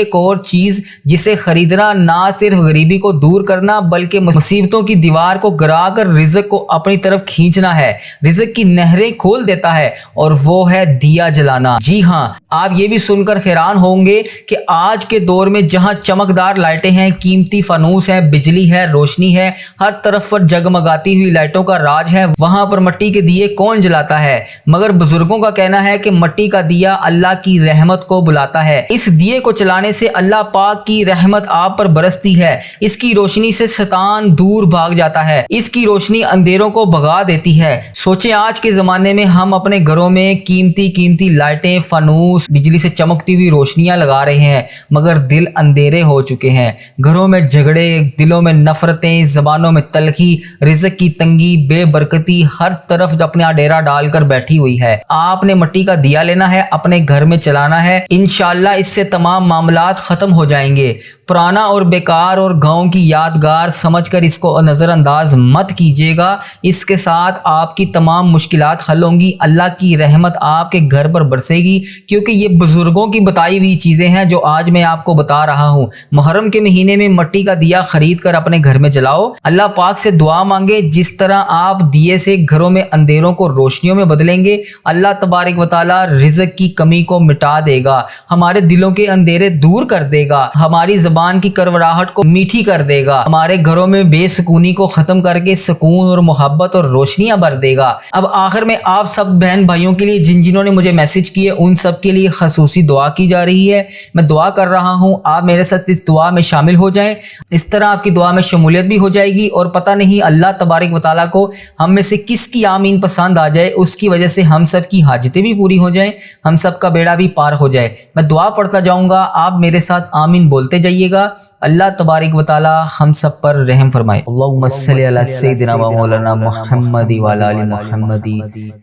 ایک اور چیز جسے خریدنا نہ صرف غریبی کو دور کرنا بلکہ مصیبتوں کی دیوار کو گرا کر رزق کو اپنی طرف کھینچنا ہے، رزق کی نہریں کھول دیتا ہے، اور وہ ہے دیا جلانا۔ جی ہاں، آپ یہ بھی سن کر حیران ہوں گے کہ آج کے دور میں جہاں چمکدار لائٹیں ہیں، قیمتی فانوس ہے، بجلی ہے، روشنی ہے، ہر طرف پر جگمگاتی ہوئی لائٹوں کا راج ہے، وہاں پر مٹی کے دیے کون جلاتا ہے؟ مگر بزرگوں کا کہنا ہے کہ مٹی کا دیا اللہ کی رحمت کو بلاتا ہے۔ اس دیے کو چلانے سے اللہ پاک کی رحمت آپ پر برستی ہے، اس کی روشنی سے شیطان دور بھاگ جاتا ہے، اس کی روشنی اندھیروں کو بھگا دیتی ہے۔ سوچیں آج کے زمانے میں ہم اپنے گھروں میں قیمتی لائٹیں، فانوس، بجلی سے چمکتی ہوئی روشنیاں لگا رہے ہیں، مگر دل اندھیرے ہو چکے ہیں۔ گھروں میں جھگڑے، دلوں میں نفرتیں، زبانوں میں تلخی، رزق کی تنگی، بے برکتی ہر طرف اپنا ڈیرا ڈال کر بیٹھی ہوئی ہے۔ آپ نے مٹی کا دیا لینا ہے، اپنے گھر میں چلانا ہے، انشاءاللہ اس سے تمام معاملات ختم ہو جائیں گے۔ پرانا اور بیکار اور گاؤں کی یادگار سمجھ کر اس کو نظر انداز مت کیجیے گا، اس کے ساتھ آپ کی تمام مشکلات حل ہوں گی، اللہ کی رحمت آپ کے گھر پر برسے گی، کیونکہ یہ بزرگوں کی بتائی ہوئی چیزیں ہیں جو آج میں آپ کو بتا رہا ہوں۔ محرم کے مہینے میں مٹی کا دیا خرید کر اپنے گھر میں جلاؤ، اللہ پاک سے دعا مانگے، جس طرح آپ دیے سے گھروں میں اندھیروں کو روشنیوں میں بدلیں گے، اللہ تبارک و تعالی رزق کی کمی کو مٹا دے گا، ہمارے دلوں کے اندھیرے دور کر دے گا، ہماری زبان کی کڑواہٹ کو میٹھی کر دے گا، ہمارے گھروں میں بے سکونی کو ختم کر کے سکون اور محبت اور روشنیاں بھر دے گا۔ اب آخر میں آپ سب بہن بھائیوں کے لیے جنہوں نے مجھے میسج کیے ان سب کے لیے خصوصی دعا کی جا رہی ہے، میں دعا کر رہا ہوں آپ میرے ساتھ اس دعا میں شامل ہو جائیں، اس طرح آپ کی دعا میں شمولیت بھی ہو جائے گی، اور پتہ نہیں اللہ تبارک و تعالیٰ کو ہم میں سے کس کی آمین پسند آ جائے، اس کی وجہ سے ہم سب کی حاجتیں بھی پوری ہو جائیں، ہم سب کا بیڑا بھی پار ہو جائے۔ میں دعا پڑھتا جاؤں گا، آپ میرے ساتھ آمین بولتے جائیے گا۔ اللہ تبارک و تعالی ہم سب پر رحم فرمائے۔ اللہم صلی علی سیدنا و مولانا محمد وعلی آل محمد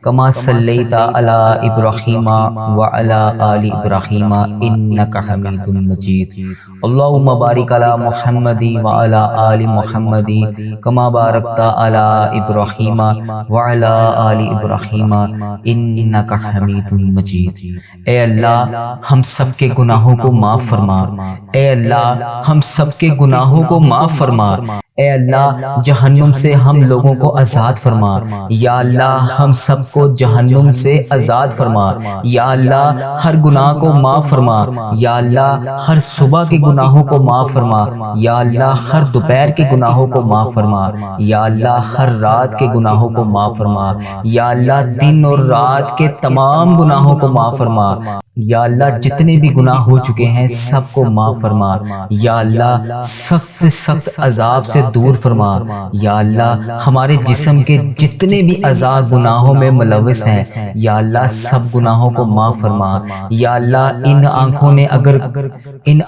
کما صلیت علی ابراہیم وعلی آل ابراہیم انک حمید مجید۔ اللہم بارک علی محمد وعلی آل محمد کما بارکت علی ابراہیم وعلی آل ابراہیم انک حمید مجید۔ اے اللہ ہم سب کے گناہوں کو معاف فرما، اے اللہ ہم سب کے گناہوں کو معاف فرما، اے اللہ جہنم سے ہم لوگوں کو آزاد فرما، یا اللہ ہم سب کو جہنم سے آزاد فرما، یا اللہ ہر گناہ کو معاف فرما، یا اللہ ہر صبح کے گناہوں کو معاف فرما، یا اللہ ہر دوپہر کے گناہوں کو معاف فرما، یا اللہ ہر رات کے گناہوں کو معاف فرما، یا اللہ دن اور رات کے تمام گناہوں کو معاف فرما، یا اللہ جتنے بھی گناہ ہو چکے ہیں سب کو معاف فرما، یا اللہ سخت عذاب سے دور فرما، یا اللہ ہمارے جسم کے جتنے بھی اعضاء گناہوں میں ملوث ہیں یا اللہ سب گناہوں کو معاف فرما، یا اللہ ان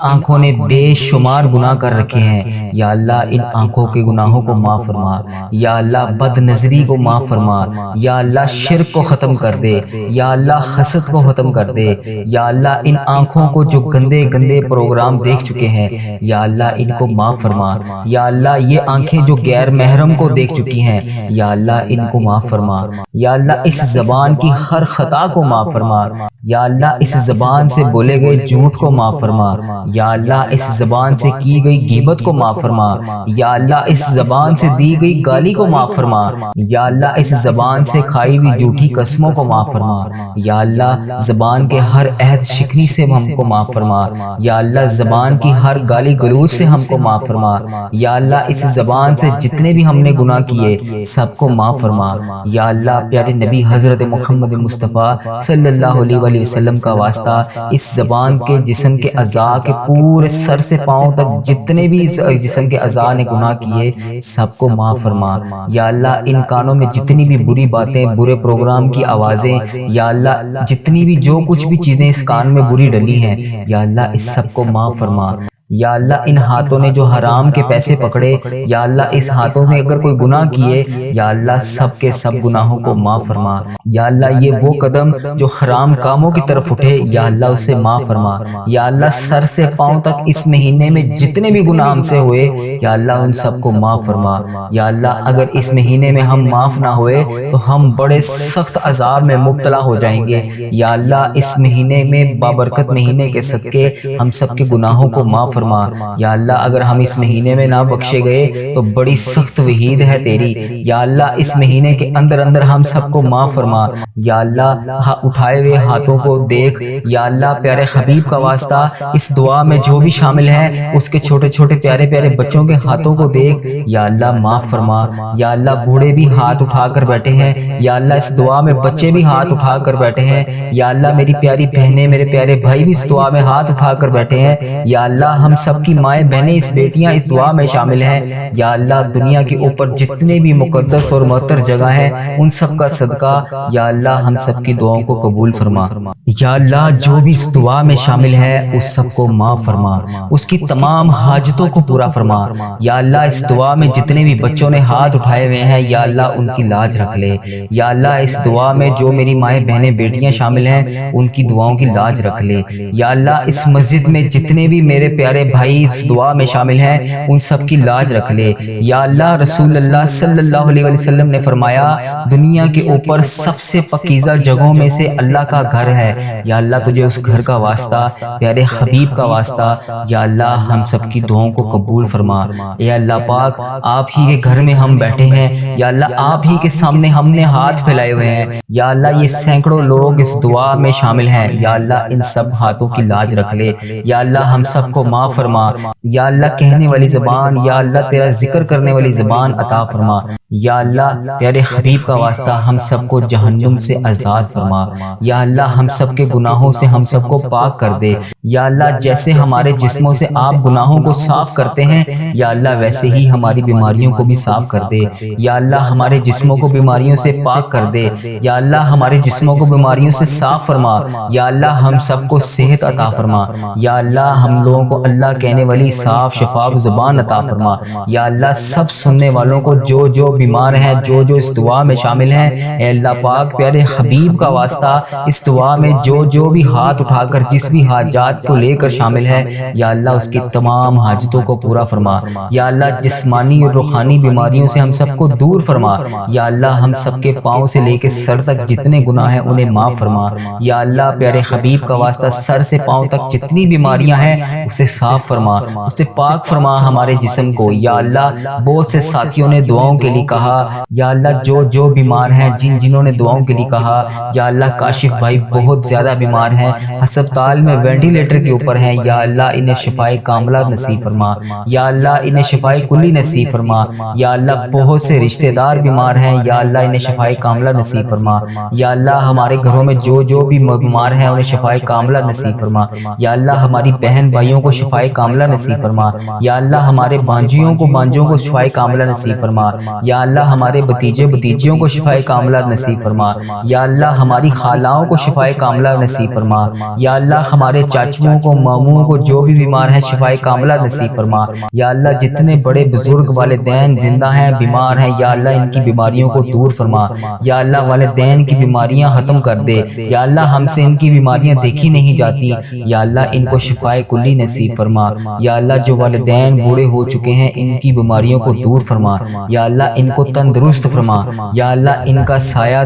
آنکھوں نے بے شمار گناہ کر رکھے ہیں، یا اللہ ان آنکھوں کے گناہوں کو معاف فرما، یا اللہ بد نظری کو معاف فرما، یا اللہ شرک کو ختم کر دے، یا اللہ حسد کو ختم کر دے، یا اللہ ان آنکھوں کو جو گندے پروگرام دیکھ چکے ہیں یا اللہ ان کو معاف فرما، یا اللہ یہ آنکھیں جو غیر محرم کو دیکھ چکی ہیں یا اللہ ان کو معاف فرما، یا اللہ اس زبان کی ہر خطا کو معاف فرما، یا اللہ اس زبان سے بولے گئے جھوٹ کو معاف فرما، یا اللہ اس زبان سے کی گئی غیبت کو معاف فرما، یا اللہ اس زبان سے دی گئی گالی کو معاف فرما، یا اللہ اس زبان سے کھائی ہوئی جھوٹی قسموں کو معاف فرما، یا اللہ زبان کے ہر عہد شکنی سے ہم کو معاف فرما، یا اللہ زبان کی ہر گالی گلوچ سے ہم کو معاف فرما، یا اللہ اس زبان سے جتنے بھی ہم نے گناہ کیے سب کو معاف فرما، یا اللہ پیارے نبی حضرت محمد مصطفیٰ صلی اللہ علیہ وآلہ وسلم کا واسطہ اس زبان کے جسم کے اعضاء کے پورے سر سے پاؤں تک جتنے بھی جسم کے اعضاء نے گناہ کیے سب کو معاف فرما، یا اللہ ان کانوں میں جتنی بھی بری باتیں، برے پروگرام کی آوازیں، یا اللہ جتنی بھی جو کچھ بھی چیزیں اس کان میں بری ڈلی ہیں یا اللہ اس سب کو معاف فرما، یا اللہ ان ہاتھوں نے جو حرام کے پیسے پکڑے، یا اللہ اس ہاتھوں سے اگر کوئی گناہ کیے، یا اللہ سب کے سب گناہوں کو معاف فرما۔ یا اللہ یہ وہ قدم جو حرام کاموں کی طرف اٹھے، یا اللہ اسے معاف فرما۔ یا اللہ سر سے پاؤں تک اس مہینے میں جتنے بھی گناہ ہم سے ہوئے، یا اللہ ان سب کو معاف فرما۔ یا اللہ اگر اس مہینے میں ہم معاف نہ ہوئے تو ہم بڑے سخت عذاب میں مبتلا ہو جائیں گے۔ یا اللہ اس مہینے میں بابرکت مہینے کے صدقے ہم سب کے گناہوں کو معاف فرما۔ یا اللہ اگر ہم اس مہینے میں نہ بخشے گئے تو بڑی سخت وعید ہے تیری۔ یا اللہ اس مہینے کے اندر اندر ہم سب کو معاف فرما۔ یا اللہ اٹھائے ہوئے ہاتھوں کو دیکھ، یا اللہ پیارے حبیب کا واسطہ اس دعا میں جو بھی شامل ہے اس کے چھوٹے چھوٹے پیارے پیارے بچوں کے ہاتھوں کو دیکھ، یا اللہ معاف فرما۔ یا اللہ بوڑھے بھی ہاتھ اٹھا کر بیٹھے ہیں، یا اللہ اس دعا میں بچے بھی ہاتھ اٹھا کر بیٹھے ہیں۔ یا اللہ میری پیاری بہنیں میرے پیارے بھائی بھی اس دعا میں ہاتھ اٹھا کر بیٹھے ہیں۔ یا اللہ ہم سب کی مائیں بہنیں اس بیٹیاں اس دعا میں شامل ہیں۔ یا اللہ دنیا کے اوپر جتنے بھی مقدس اور معطر جگہ ہیں ان سب کا صدقہ یا اللہ ہم سب کی دعاؤں کو قبول فرما۔ یا اللہ جو بھی اس دعا میں شامل ہے اس سب کو معاف فرما، اس کی تمام حاجتوں کو پورا فرما۔ یا اللہ اس دعا میں جتنے بھی بچوں نے ہاتھ اٹھائے ہوئے ہیں یا اللہ ان کی لاج رکھ لے۔ یا اللہ اس دعا میں جو میری مائیں بہنیں بیٹیاں شامل ہیں ان کی دعاؤں کی لاج رکھ لے۔ یا اللہ اس مسجد میں جتنے بھی میرے پیارے بھائی اس دعا میں شامل ہیں ان سب کی لاج رکھ لے۔ یا اللہ رسول اللہ صلی اللہ علیہ وسلم نے فرمایا دنیا کے اوپر سب سے پاکیزہ جگہوں میں سے اللہ کا گھر ہے۔ یا اللہ تجھے اس گھر کا واسطہ، پیارے حبیب کا واسطہ یا اللہ ہم سب کی دعاؤں کو قبول فرما۔ اے اللہ پاک آپ ہی کے گھر میں ہم بیٹھے ہیں، یا اللہ آپ ہی کے سامنے ہم نے ہاتھ پھیلائے ہوئے ہیں۔ یا اللہ یہ سینکڑوں لوگ اس دعا میں شامل ہیں، یا اللہ ان سب ہاتھوں کی لاج رکھ لے۔ یا اللہ ہم سب کو معاف فرما۔ یا اللہ کہنے والی زبان، یا اللہ تیرا ذکر کرنے والی زبان عطا فرما۔ یا اللہ پیارے حبیب کا واسطہ ہم سب کو جہنم سے آزاد فرما۔ یا اللہ ہم سب کے گناہوں سے ہم سب کو پاک کر دے۔ یا اللہ جیسے ہمارے جسموں سے آپ گناہوں کو صاف کرتے ہیں یا اللہ ویسے ہی ہماری بیماریوں کو بھی صاف کر دے۔ یا اللہ ہمارے جسموں کو بیماریوں سے پاک کر دے۔ یا اللہ ہمارے جسموں کو بیماریوں سے صاف فرما۔ یا اللہ ہم سب کو صحت عطا فرما۔ یا اللہ ہم لوگوں کو اللہ کہنے والی صاف شفاف زبان عطا فرما۔ یا اللہ سب سننے والوں کو جو بیمار ہیں، جو اس دعا میں شامل ہیں، اے اللہ پاک پیارے حبیب کا واسطہ اس دعا میں جو بھی ہاتھ اٹھا کر جس بھی حاجات کو لے کر شامل ہے یا اللہ اس کی تمام حاجتوں کو پورا فرما۔ یا اللہ جسمانی اور روحانی بیماریوں سے ہم سب کو دور فرما۔ یا اللہ ہم سب کے پاؤں سے لے کے سر تک جتنے گناہ ہیں انہیں معاف فرما۔ یا اللہ پیارے حبیب کا واسطہ سر سے پاؤں تک جتنی بیماریاں ہیں اسے صاف فرما، اسے پاک فرما ہمارے جسم کو۔ یا اللہ بہت سے ساتھیوں نے دعاؤں کے لیے کہا، یا اللہ جو بیمار ہیں جنہوں نے دعاؤں کے لیے کہا، یا اللہ کاشف بھائی بہت زیادہ بیمار ہیں، ہسپتال میں وینٹیلیٹر کے اوپر ہیں، یا اللہ انہیں شفائے کاملہ نصیب فرما۔ یا اللہ انہیں شفائے کلی نصیب فرما۔ یا اللہ بہت سے رشتہ دار بیمار ہیں، یا اللہ انہیں شفائے کاملہ نصیب فرما۔ یا اللہ ہمارے گھروں میں جو بھی بیمار ہیں انہیں شفائے کاملہ نصیب فرما۔ یا اللہ ہماری بہن بھائیوں کو شفائے کاملہ نصیب فرما۔ یا اللہ ہمارے بانجیوں کو شفائے کاملہ نصیب فرما۔ یا اللہ ہمارے بھتیجیوں کو شفائے کاملہ نصیب فرما۔ یا اللہ ہماری خالاؤں کو شفائے کاملہ نصیب فرما۔ یا اللہ ہمارے چاچوؤں کو ماموں کو جو بھی بیمار ہیں شفائے کاملہ نصیب فرما۔ یا اللہ جتنے بڑے بزرگ والدین زندہ ہیں بیمار ہیں یا اللہ ان کی بیماریوں کو دور فرما۔ یا اللہ والدین کی بیماریاں ختم کر دے۔ یا اللہ ہم سے ان کی بیماریاں دیکھی نہیں جاتی، یا اللہ ان کو شفائے کلی نصیب فرما۔ یا اللہ جو والدین بوڑھے ہو چکے ہیں ان کی بیماریوں کو دور فرما۔ یا اللہ ان کو تندرست فرما۔ یا اللہ ان کا سایہ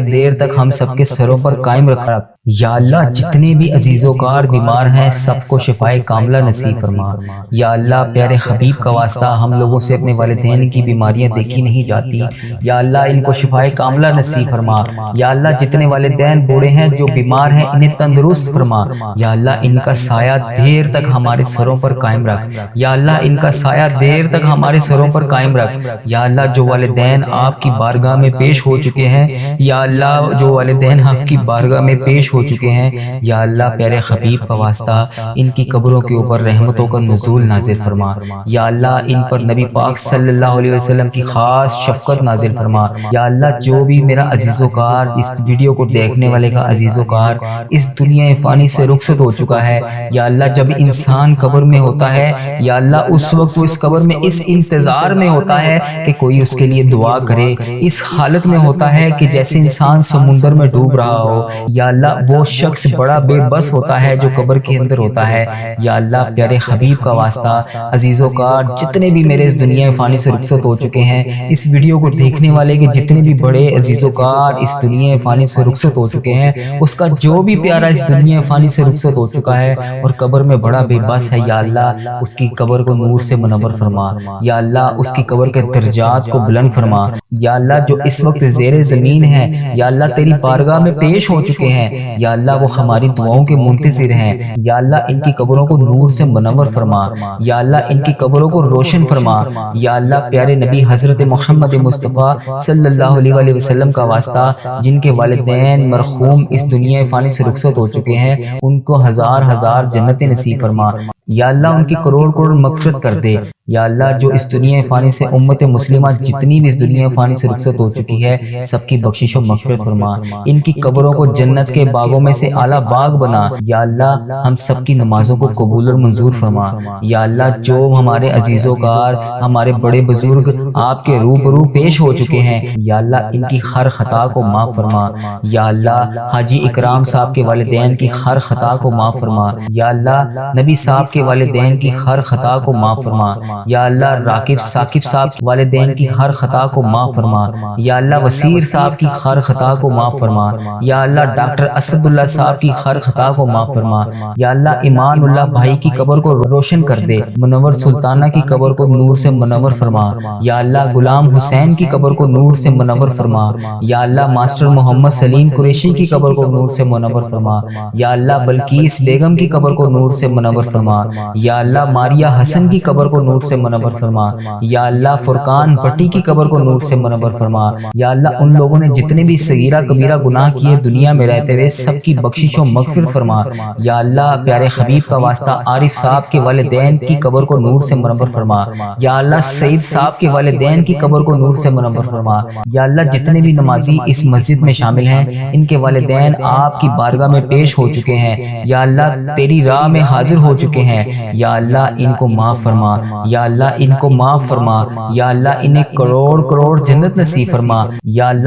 دیر تک ہم سب کے سروں پر قائم رکھا۔ یا اللہ جتنے بھی عزیز و کار بیمار ہیں سب کو شفائے کاملہ نصیب فرما۔ یا اللہ پیارے حبیب کا واسطہ ہم لوگوں سے اپنے والدین کی بیماریاں دیکھی نہیں جاتی، یا اللہ ان کو شفائے کاملہ نصیب فرما۔ یا اللہ جتنے والدین بوڑھے ہیں جو بیمار ہیں انہیں تندرست فرما۔ یا اللہ ان کا سایہ دیر تک ہمارے سروں پر قائم رکھ۔ یا اللہ ان کا سایہ دیر تک ہمارے سروں پر قائم رکھ۔ یا اللہ جو والدین آپ کی بارگاہ میں پیش ہو چکے ہیں، یا اللہ جو والدین آپ کی بارگاہ میں پیش پیش ہو چکے ہیں، یا اللہ پیارے حبیب کا واسطہ ان کی قبروں کے اوپر رحمتوں کا نزول نازل فرما، یا اللہ ان پر نبی پاک صلی اللہ علیہ وسلم کی خاص شفقت نازل فرما، یا اللہ جو بھی میرا عزیز و کار اس ویڈیو کو دیکھنے والے کا عزیز و کار اس دنیا فانی سے رخصت ہو چکا ہے، یا اللہ جب انسان قبر میں ہوتا ہے یا اللہ اس وقت وہ اس قبر میں اس انتظار میں ہوتا ہے کہ کوئی اس کے لیے دعا کرے، اس حالت میں ہوتا ہے کہ جیسے انسان سمندر میں ڈوب رہا ہو، یا اللہ وہ شخص بڑا بے بس ہوتا ہے جو قبر کے اندر ہوتا ہے، یا اللہ پیارے حبیب کا واسطہ عزیز و کار جتنے بھی میرے اس دنیا فانی سے رخصت ہو چکے ہیں، اس ویڈیو کو دیکھنے والے کے جتنے بھی بڑے عزیز و کار اس دنیا فانی سے رخصت ہو چکے ہیں، اس کا جو بھی پیارا اس دنیا فانی سے رخصت ہو چکا ہے اور قبر میں بڑا بے بس ہے، یا اللہ اس کی قبر کو نور سے منور فرما، یا اللہ اس کی قبر کے درجات کو بلند فرما، یا اللہ جو اس وقت زیر زمین ہے یا اللہ تیری بارگاہ میں پیش ہو چکے ہیں، یا اللہ وہ ہماری دعاؤں کے منتظر ہیں، یا اللہ ان کی قبروں کو نور سے منور فرما، یا اللہ ان کی قبروں کو روشن فرما، یا اللہ پیارے نبی حضرت محمد مصطفیٰ صلی اللہ علیہ وسلم کا واسطہ جن کے والدین مرحوم اس دنیا فانی سے رخصت ہو چکے ہیں ان کو ہزار ہزار جنت نصیب فرما، یا اللہ ان کی کروڑ کروڑ مغفرت کر دے، یا اللہ جو اس دنیا فانی سے امت مسلمہ جتنی بھی اس دنیا فانی سے رخصت ہو چکی ہے سب کی بخشش و مغفرت فرما، ان کی قبروں کو جنت کے باغوں میں سے اعلیٰ باغ بنا، یا اللہ ہم سب کی نمازوں کو قبول اور منظور فرما، یا اللہ جو ہمارے عزیز و کار ہمارے بڑے بزرگ آپ کے روبرو پیش ہو چکے ہیں یا اللہ ان کی ہر خطا کو معاف فرما، یا اللہ حاجی اکرام صاحب کے والدین کی ہر خطا کو معاف فرما، یا اللہ نبی صاحب کے والدین کی ہر خطا کو معاف فرما، یا اللہ راقب ثاقب صاحب کے والدین کی ہر خطا کو معاف فرما، یا اللہ وسیر صاحب کی ہر خطا کو معاف فرما، یا اللہ ڈاکٹر اسد اللہ صاحب کی ہر خطا کو معاف فرما، یا اللہ ایمان اللہ بھائی کی قبر کو روشن کر دے، منور سلطانہ کی قبر کو نور سے منور فرما، یا اللہ غلام حسین کی قبر کو نور سے منور فرما، یا اللہ ماسٹر محمد سلیم قریشی کی قبر کو نور سے منور فرما، یا اللہ بلقیس بیگم کی قبر کو نور سے منور فرما، یا اللہ ماریا حسن کی قبر کو نور سے منور فرما، یا اللہ فرقان بٹی کی قبر کو نور سے منور فرما، یا اللہ ان لوگوں نے جتنے بھی صغیرہ کبیرہ گناہ کیے دنیا میں رہتے ہوئے سب کی بخشش و مغفرت فرما، یا اللہ پیارے حبیب کا واسطہ عارف صاحب کے والدین کی قبر کو نور سے منور فرما، یا اللہ سعید صاحب کے والدین کی قبر کو نور سے منور فرما، یا اللہ جتنے بھی نمازی اس مسجد میں شامل ہیں ان کے والدین آپ کی بارگاہ میں پیش ہو چکے ہیں، یا اللہ تیری راہ میں حاضر ہو چکے ہیں، یا اللہ ان کو معاف فرما، یا اللہ ان کو معاف فرما، یا اللہ انہیں کروڑ کروڑ جنت نصیب فرما، یا اللہ